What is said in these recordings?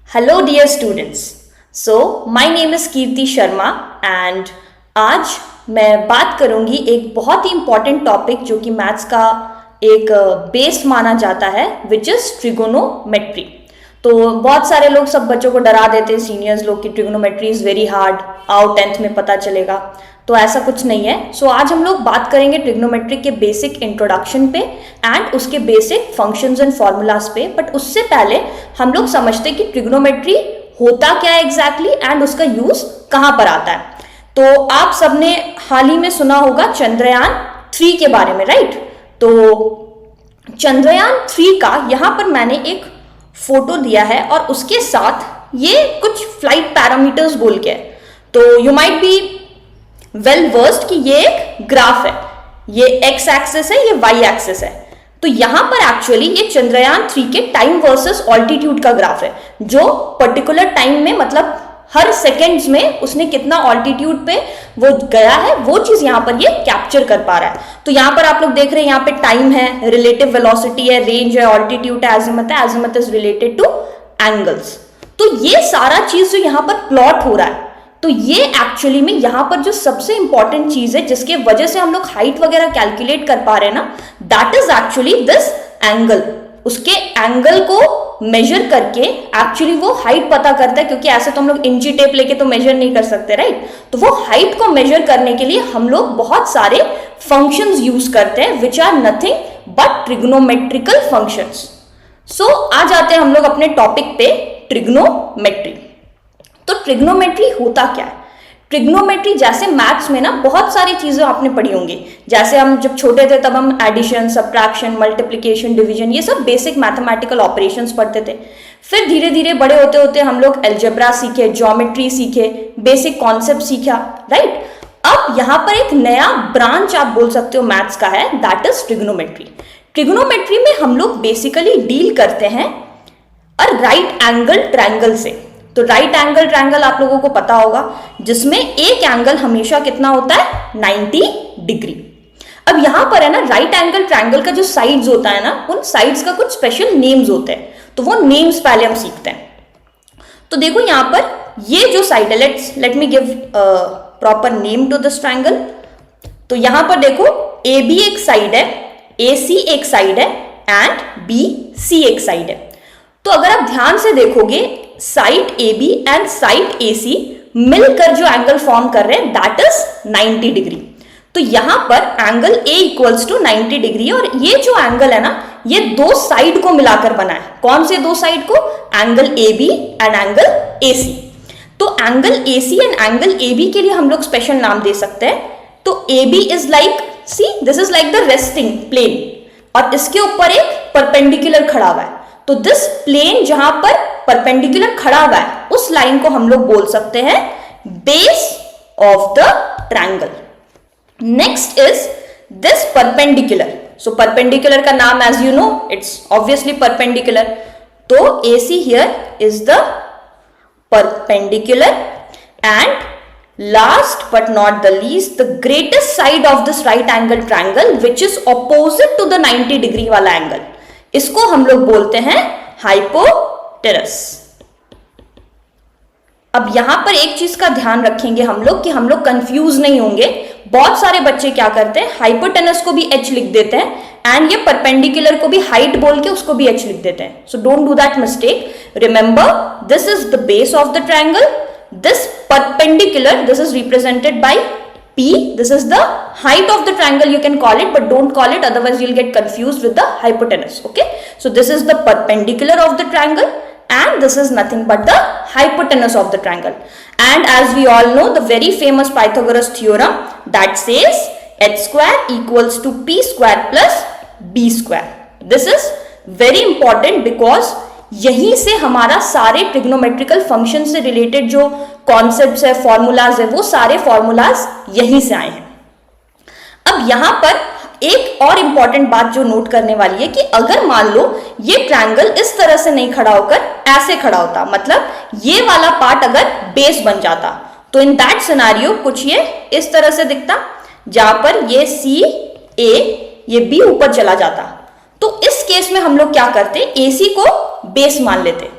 Hello dear students. So my name is Kirti Sharma and आज मैं बात करूंगी एक बहुत ही इम्पॉर्टेंट टॉपिक जो कि मैथ्स का एक बेस माना जाता है विच इज ट्रिगोनोमेट्री। तो बहुत सारे लोग सब बच्चों को डरा देते हैं, सीनियर्स लोग, कि ट्रिगोनोमेट्री इज वेरी हार्ड, आओ 10th में पता चलेगा। तो ऐसा कुछ नहीं है। सो आज हम लोग बात करेंगे ट्रिग्नोमेट्री के बेसिक इंट्रोडक्शन पे एंड उसके बेसिक फंक्शंस एंड फॉर्मूलाज पे। बट उससे पहले हम लोग समझते हैं कि ट्रिग्नोमेट्री होता क्या है एग्जैक्टली एंड उसका यूज कहाँ पर आता है। तो आप सबने हाल ही में सुना होगा चंद्रयान 3 के बारे में, राइट? तो चंद्रयान 3 का यहाँ पर मैंने एक फोटो दिया है और उसके साथ ये कुछ फ्लाइट पैरामीटर्स बोल के है। तो you might be well versed कि ये एक ग्राफ है, ये एक्स एक्सिस है, ये वाई एक्सिस है। तो यहां पर एक्चुअली ये चंद्रयान 3 के टाइम वर्सेस ऑल्टीट्यूड का ग्राफ है, जो पर्टिकुलर टाइम में मतलब हर सेकेंड्स में उसने कितना ऑल्टीट्यूड पे वो गया है वो चीज यहां पर ये कैप्चर कर पा रहा है। तो यहां पर आप लोग देख रहे हैं, यहाँ पे टाइम है, रिलेटिव वेलोसिटी है, रेंज है, ऑल्टीट्यूड है, एजिमुथ है, azimuth is related two angles. तो ये सारा चीज जो यहाँ पर प्लॉट हो रहा है, तो ये एक्चुअली में यहां पर जो सबसे इंपॉर्टेंट चीज है जिसके वजह से हम लोग हाइट वगैरह कैलकुलेट कर पा रहे हैं ना, that is actually this angle. उसके एंगल को मेजर करके एक्चुअली वो हाइट पता करता है, क्योंकि ऐसे तो हम लोग इंची टेप लेके तो मेजर नहीं कर सकते, राइट? तो वो हाइट को मेजर करने के लिए हम लोग बहुत सारे फंक्शंस यूज करते हैं which are nothing but trigonometrical functions. So आ जाते हैं हम लोग अपने टॉपिक पे, ट्रिग्नोमेट्री। तो ट्रिग्नोमेट्री होता क्या है? ट्रिग्नोमेट्री जैसे मैथ्स में ना बहुत सारी चीजें आपने पढ़ी होंगी। जैसे हम जब छोटे थे तब हम एडिशन, सब्ट्रैक्शन, मल्टीप्लिकेशन, डिवीजन, ये सब बेसिक मैथमेटिकल ऑपरेशंस पढ़ते थे। फिर धीरे धीरे बड़े होते होते हम लोग अलजेब्रा सीखे, ज्योमेट्री सीखे, बेसिक कॉन्सेप्ट सीखा, राइट? अब यहाँ पर एक नया ब्रांच आप बोल सकते हो मैथ्स का है, दैट इज ट्रिग्नोमेट्री। ट्रिग्नोमेट्री में हम लोग बेसिकली डील करते हैं राइट एंगल ट्रायंगल से। तो राइट एंगल ट्रायंगल आप लोगों को पता होगा, जिसमें एक एंगल हमेशा कितना होता है? 90 डिग्री। अब यहां पर है ना, राइट एंगल ट्रायंगल का जो साइड्स होता है ना, उन साइड्स का कुछ स्पेशल नेम्स होते हैं। तो वो नेम्स पहले हम सीखते हैं। तो देखो यहां पर ये जो साइड है, let me give proper name to this triangle. तो यहां पर देखो ए बी एक साइड है, ए सी एक साइड है एंड बी सी एक साइड है। तो अगर आप ध्यान से देखोगे, side A B and side A C मिलकर जो एंगल फॉर्म कर रहे हैं दैट इज 90 डिग्री। तो यहां पर angle A equals to 90 degree, और ये जो एंगल है ना, ये दो साइड को मिलाकर बना है। कौन से दो साइड को? Angle A B and angle A C. तो angle A C and angle A B के लिए हम लोग स्पेशल नाम दे सकते हैं। तो A B is like, see this is like the resting plane, और इसके ऊपर एक परपेंडिकुलर खड़ा हुआ है। तो दिस प्लेन जहां पर परपेंडिकुलर खड़ा हुआ है, उस लाइन को हम लोग बोल सकते हैं base of the triangle. Next is this perpendicular. So perpendicular का नाम as you know, it's obviously perpendicular. तो AC here is the perpendicular and last but not the least, the greatest side of this right angle triangle which is opposite to the 90 degree वाला angle, इसको हम लोग बोलते हैं hypotenuse. अब यहां पर एक चीज का ध्यान रखेंगे हम लोग कि हम लोग कंफ्यूज नहीं होंगे। बहुत सारे बच्चे क्या करते हैं, हाइपोटेनस को भी H लिख देते हैं एंड ये परपेंडिकुलर को भी हाइट बोल के उसको भी H लिख देते हैं। So don't do that mistake. Remember, this is the base of the triangle, this perpendicular, this is represented by P, this is the height of the triangle you can call it, but don't call it, otherwise you'll get confused with the hypotenuse. Okay, so this is the perpendicular of the triangle and this is nothing but the hypotenuse of the triangle. And as we all know, the very famous Pythagoras theorem that says h square equals to p square plus b square. This is very important because यहीं से हमारा सारे trigonometrical function से related जो concepts है, formulas है, वो सारे फॉर्मूलाज यहीं से आए हैं। अब यहां पर एक और इंपॉर्टेंट बात जो नोट करने वाली है कि अगर मान लो ये ट्रायंगल इस तरह से नहीं खड़ा होकर ऐसे खड़ा होता, मतलब ये वाला पार्ट अगर बेस बन जाता, तो इन दैट सिनेरियो कुछ ये इस तरह से दिखता, जहां पर ये सी ए, ये बी ऊपर चला जाता। तो इस केस में हम लोग क्या करते, AC को बेस मान लेते।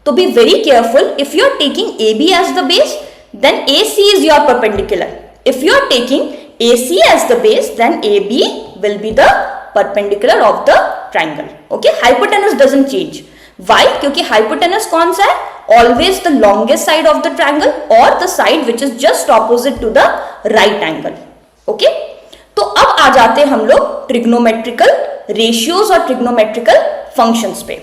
तो be very careful, if you are taking AB as the base then AC is your perpendicular. If you are taking AC as the base, then AB will be the perpendicular of the triangle. Okay, hypotenuse doesn't change. Why? क्योंकि hypotenuse कौन सा है? Always the longest side of the triangle or the side which is just opposite to the right angle. Okay? तो अब आ जाते हैं हम लोग trigonometrical ratios और trigonometrical functions पे.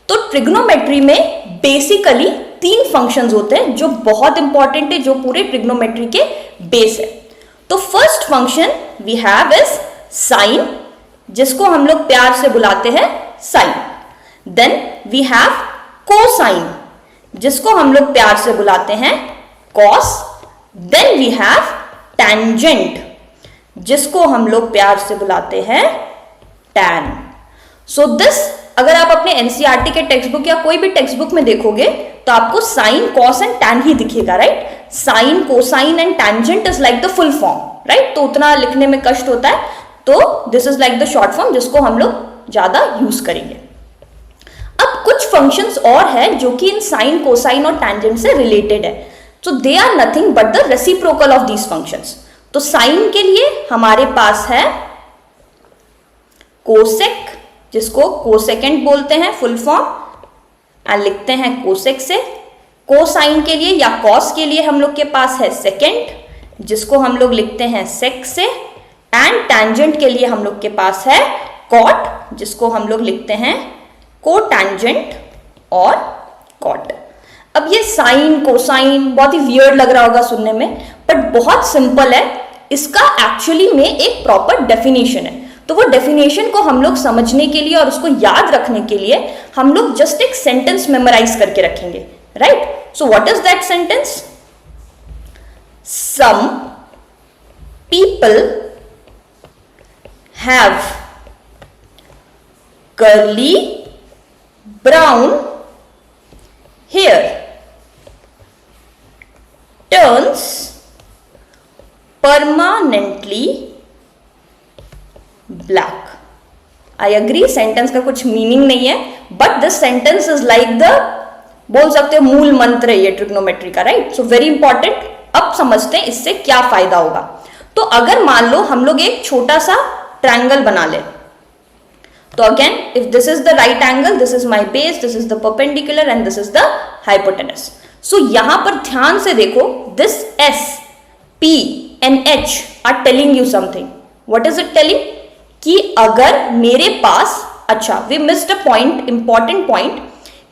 तो ट्रिग्नोमेट्री में बेसिकली 3 फंक्शंस होते हैं जो बहुत इंपॉर्टेंट है, जो पूरे ट्रिग्नोमेट्री के बेस है. तो first function we have is sine, जिसको हम लोग प्यार से बुलाते हैं sine. Then we have cosine, जिसको हम लोग प्यार से बुलाते हैं cos. Then we have tangent, जिसको हम लोग प्यार से बुलाते हैं टैन. सो दिस, अगर आप अपने एनसीईआरटी के टेक्स्ट बुक या कोई भी टेक्स्ट बुक में देखोगे तो आपको साइन, कॉस एंड टैन ही दिखेगा, right. Sine, cosine and tangent is like the full form, right. तो उतना लिखने में कष्ट होता है, तो this is like the short form जिसको हम लोग ज्यादा यूज करेंगे. अब कुछ फंक्शंस और है जो कि इन साइन, कोसाइन और टैंजेंट से रिलेटेड है. So they are nothing but the reciprocal of these functions. तो साइन के लिए हमारे पास है कोसेक, जिसको कोसेकेंट बोलते हैं फुल फॉर्म, एंड लिखते हैं कोसेक से. कोसाइन के लिए या कॉस के लिए हम लोग के पास है सेकेंट, जिसको हम लोग लिखते हैं सेक से. एंड टैंजेंट के लिए हम लोग के पास है कॉट, जिसको हम लोग लिखते हैं कोटैंजेंट और कॉट. अब ये साइन, कोसाइन बहुत ही वियर्ड लग रहा होगा सुनने में, बट बहुत सिंपल है. इसका एक्चुअली में एक प्रॉपर डेफिनेशन है. तो वो डेफिनेशन को हम लोग समझने के लिए और उसको याद रखने के लिए हम लोग जस्ट एक सेंटेंस मेमोराइज करके रखेंगे, right. So what is that sentence? Some people have curly brown hair, turns permanently black. I agree, sentence का कुछ मीनिंग नहीं है, but this sentence is like the, बोल सकते हो मूल मंत्र है ये ट्रिग्नोमेट्री का, राइट. So very important. अब समझते हैं इससे क्या फायदा होगा. तो अगर मान लो हम लोग एक छोटा सा ट्रायंगल बना ले, तो again if this is the right angle, this is my base, this is the perpendicular and this is the hypotenuse. So यहां पर ध्यान से देखो, this S, P and H are telling you something. What is it telling? कि अगर मेरे पास, अच्छा we missed a point, important point,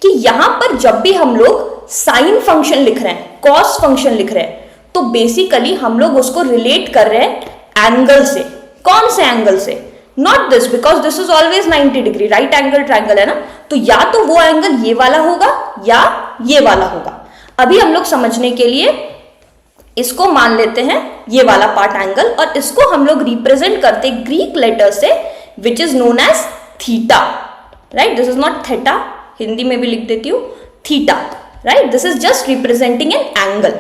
कि यहां पर जब भी हम लोग साइन फंक्शन लिख रहे हैं, कॉस फंक्शन लिख रहे हैं, तो बेसिकली हम लोग उसको रिलेट कर रहे हैं एंगल से. कौन से एंगल से? Not this, because this is always 90 degree, right angle triangle है ना. तो या तो वो एंगल ये वाला होगा या ये वाला होगा. अभी हम लोग समझने के लिए इसको मान लेते हैं ये वाला पार्ट एंगल, और इसको हम लोग रिप्रेजेंट करते ग्रीक लेटर से, which is known as theta, right. This is not theta, Hindi में भी लिख देती हूं theta, right. This is just representing an angle.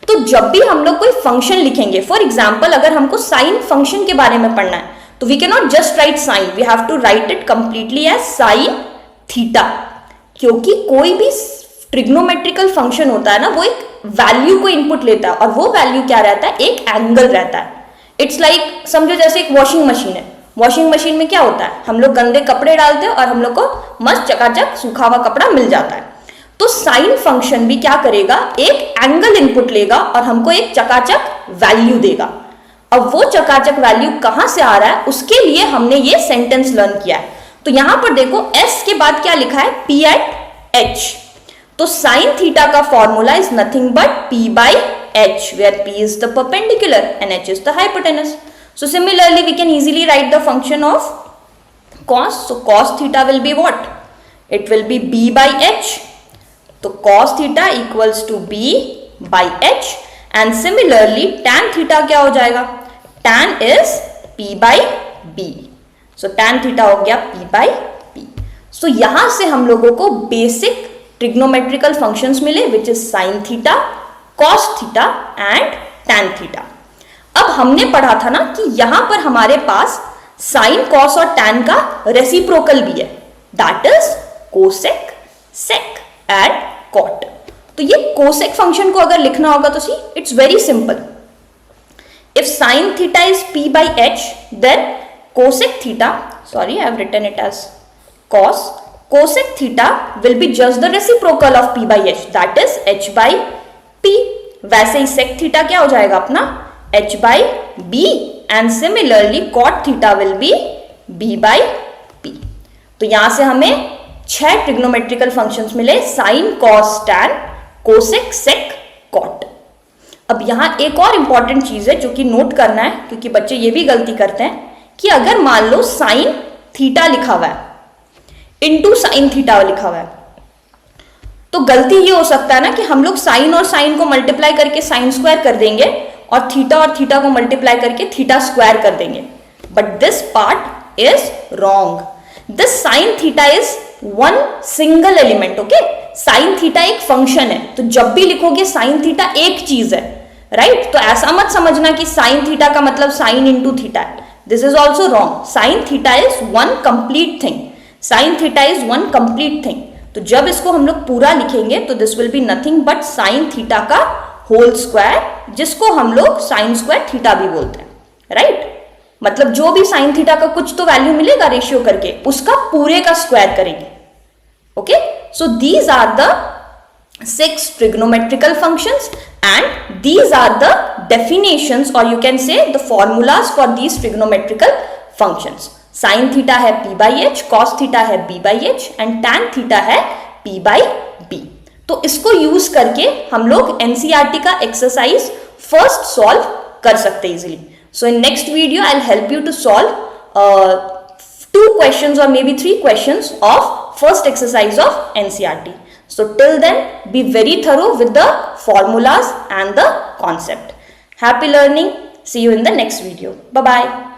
तो जब भी हम लोग कोई फंक्शन लिखेंगे, फॉर एग्जाम्पल अगर हमको साइन फंक्शन के बारे में पढ़ना है, तो we can not just write sine, we have to write it completely as sine theta. क्योंकि कोई भी ट्रिग्नोमेट्रिकल फंक्शन होता है ना, वो एक वैल्यू को इनपुट लेता है, और वो वैल्यू क्या रहता है? एक एंगल रहता है. इट्स लाइक समझो जैसे एक वॉशिंग मशीन है. वॉशिंग मशीन में क्या होता है? हम लोग गंदे कपड़े डालते हैं और हम लोग को मस्त चकाचक सूखा हुआ कपड़ा मिल जाता है. तो साइन फंक्शन भी क्या करेगा? एक एंगल इनपुट लेगा और हमको एक चकाचक वैल्यू देगा. अब वो चकाचक वैल्यू कहां से आ रहा है, उसके लिए हमने ये सेंटेंस लर्न किया है. तो यहां पर देखो S के बाद क्या लिखा है? P at H. तो साइन थीटा का formula is nothing but P by H, where P is the perpendicular and H is the hypotenuse. So similarly we can easily write the function of cos. So cos theta will be what? It will be B by H. तो cos theta equals to B by H, and similarly tan theta क्या हो जाएगा? Tan is P by B. So tan theta हो गया P by B. So यहां से हम लोगों को बेसिक ट्रिग्नोमेट्रिकल फंक्शंस मिले, which is sine theta, cos theta and tan theta. अब हमने पढ़ा था ना कि यहां पर हमारे पास साइन, कॉस और टैन का रेसिप्रोकल भी है, that is cosec sec. And cot. तो ये कोसेक फंक्शन को अगर लिखना होगा तो see it's very simple. If sine theta is p by h, then cosec theta, sorry I have written it as cosec theta will be just the reciprocal of p by h, that is h by p। वैसे ही sec theta क्या हो जाएगा अपना h by b, and similarly cot theta will be b by p। तो यहां से हमें 6 trigonometrical functions मिले, साइन, कॉस, टैन, कोसेक, सेक, कॉट। अब यहां एक और इंपॉर्टेंट चीज है जो कि नोट करना है, क्योंकि बच्चे ये भी गलती करते हैं कि अगर मान लो साइन थीटा लिखा हुआ है इनटू साइन थीटा लिखा हुआ है, तो गलती ये हो सकता है ना कि हम लोग साइन और साइन को मल्टीप्लाई करके साइन स्क्वायर कर देंगे और थीटा को मल्टीप्लाई करके थीटा स्क्वायर कर देंगे, but this part is wrong. This sign theta is one single element, okay. Sine theta एक फंक्शन है, तो जब भी लिखोगे साइन थीटा एक चीज है, राइट। तो ऐसा मत समझना कि साइन थीटा का मतलब साइन इंटू थीटा है, this is also wrong. Sign theta is one complete thing, sign theta is one complete thing. तो जब इसको हम लोग पूरा लिखेंगे तो this will be nothing but sign theta का होल स्क्वायर, जिसको हम लोग साइन स्क्वायर थीटा भी बोलते हैं, राइट। मतलब जो भी साइन थीटा का कुछ तो वैल्यू मिलेगा रेशियो करके, उसका पूरे का स्क्वायर करेंगे, okay. So these are the 6 trigonometrical functions and these are the definitions or you can say the formulas for these trigonometrical functions। sin theta है p by h, cos theta है b by h and tan theta है p by b। तो इसको use करके हम लोग NCERT का exercise first solve कर सकते हैं easily. So in next video I will help you to solve 2 questions or maybe 3 questions of first exercise of NCERT। So till then, be very thorough with the formulas and the concept। Happy learning. See you in the next video. Bye bye.